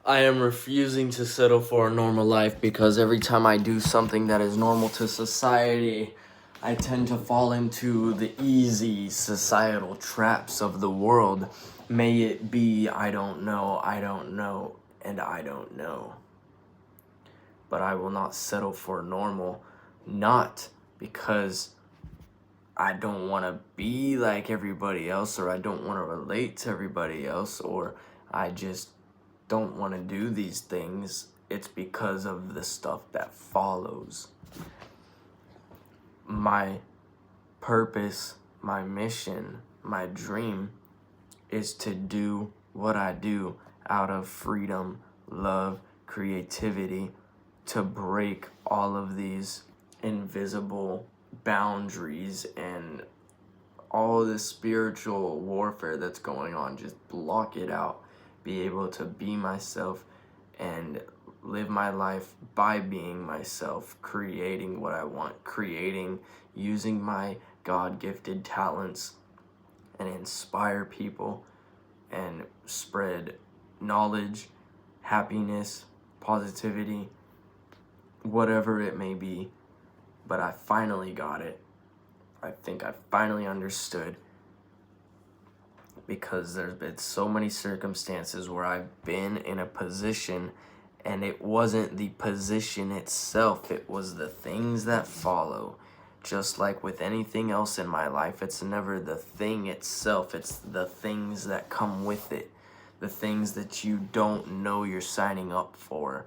I am refusing to settle for a normal life because every time I do something that is normal to society, I tend to fall into the easy societal traps of the world. May it be, I don't know, and I don't know. But I will not settle for normal, not because I don't want to be like everybody else, or I don't want to relate to everybody else, or I just don't want to do these things. It's because of the stuff that follows. My purpose, my mission, my dream is to do what I do out of freedom, love, creativity, to break all of these invisible boundaries and all the spiritual warfare that's going on. Just block it out. Be able to be myself and live my life by being myself, creating what I want, using my God-gifted talents, and inspire people and spread knowledge, happiness, positivity, whatever it may be. But I finally got it. I think I finally understood, because there's been so many circumstances where I've been in a position and it wasn't the position itself, it was the things that follow. Just like with anything else in my life, it's never the thing itself, it's the things that come with it, the things that you don't know you're signing up for.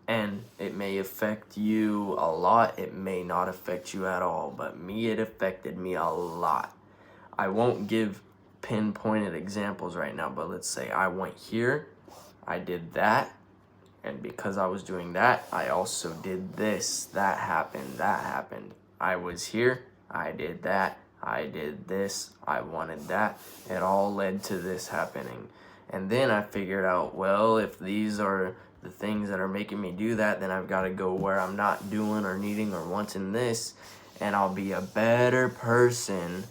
And it may affect you a lot, it may not affect you at all, but me, it affected me a lot. I won't give pinpointed examples right now, but let's say I went here, I did that, and because I was doing that, I also did this, that happened. I was here, I did that, I did this, I wanted that. It all led to this happening. And then I figured out, well, if these are the things that are making me do that, then I've got to go where I'm not doing or needing or wanting this, and I'll be a better person.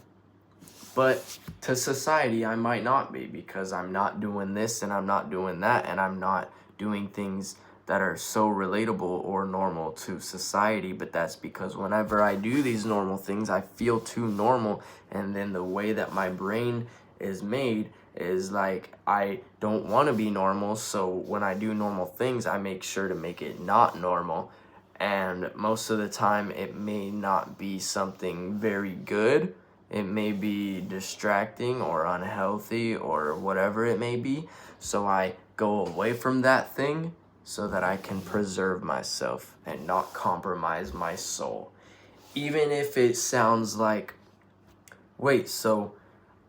But to society, I might not be, because I'm not doing this and I'm not doing that, and I'm not doing things that are so relatable or normal to society. But that's because whenever I do these normal things, I feel too normal, and then the way that my brain is made is like, I don't want to be normal, so when I do normal things, I make sure to make it not normal. And most of the time, it may not be something very good. It may be distracting or unhealthy or whatever it may be. So I go away from that thing so that I can preserve myself and not compromise my soul. Even if it sounds like, wait, so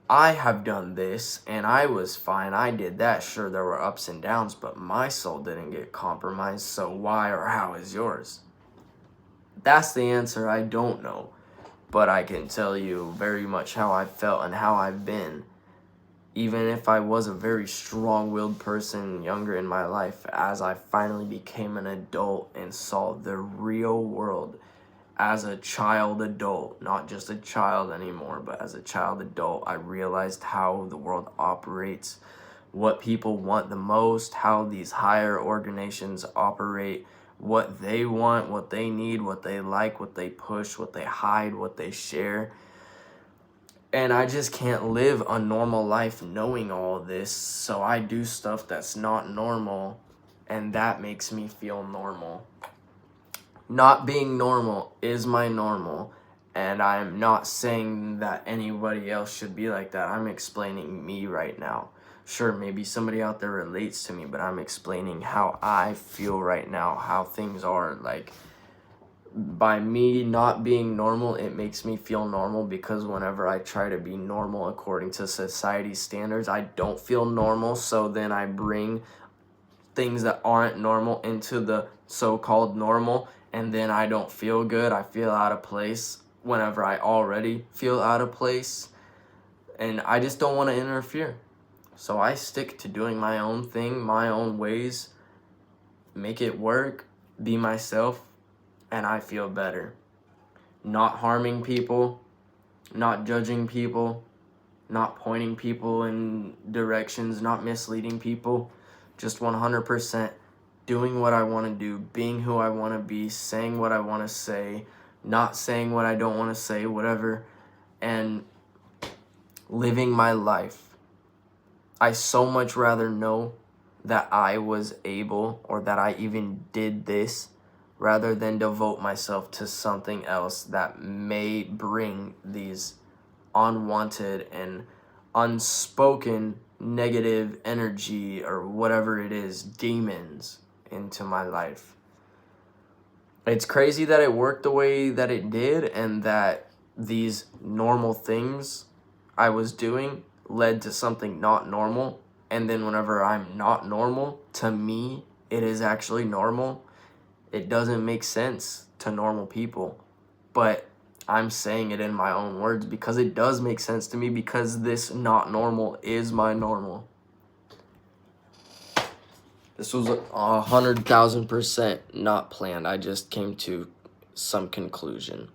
I have done this and I was fine, I did that. Sure, there were ups and downs, but my soul didn't get compromised. So why or how is yours? That's the answer. I don't know. But I can tell you very much how I felt and how I've been. Even if I was a very strong-willed person younger in my life, as I finally became an adult and saw the real world as a child adult, not just a child anymore, but as a child adult, I realized how the world operates, what people want the most, how these higher organizations operate, what they want, what they need, what they like, what they push, what they hide, what they share. And I just can't live a normal life knowing all this, so I do stuff that's not normal, and that makes me feel normal. Not being normal is my normal, and I'm not saying that anybody else should be like that. I'm explaining me right now. Sure, maybe somebody out there relates to me, but I'm explaining how I feel right now, how things are. Like, by me not being normal, it makes me feel normal, because whenever I try to be normal according to society's standards, I don't feel normal. So then I bring things that aren't normal into the so-called normal, and then I don't feel good. I feel out of place whenever I already feel out of place, and I just don't want to interfere. So I stick to doing my own thing, my own ways, make it work, be myself, and I feel better. Not harming people, not judging people, not pointing people in directions, not misleading people, just 100% doing what I want to do, being who I want to be, saying what I want to say, not saying what I don't want to say, whatever, and living my life. I so much rather know that I was able, or that I even did this, rather than devote myself to something else that may bring these unwanted and unspoken negative energy, or whatever it is, demons, into my life. It's crazy that it worked the way that it did, and that these normal things I was doing led to something not normal. And then whenever I'm not normal, to me, it is actually normal. It doesn't make sense to normal people, but I'm saying it in my own words because it does make sense to me, because this not normal is my normal. This was 100,000% not planned. I just came to some conclusion.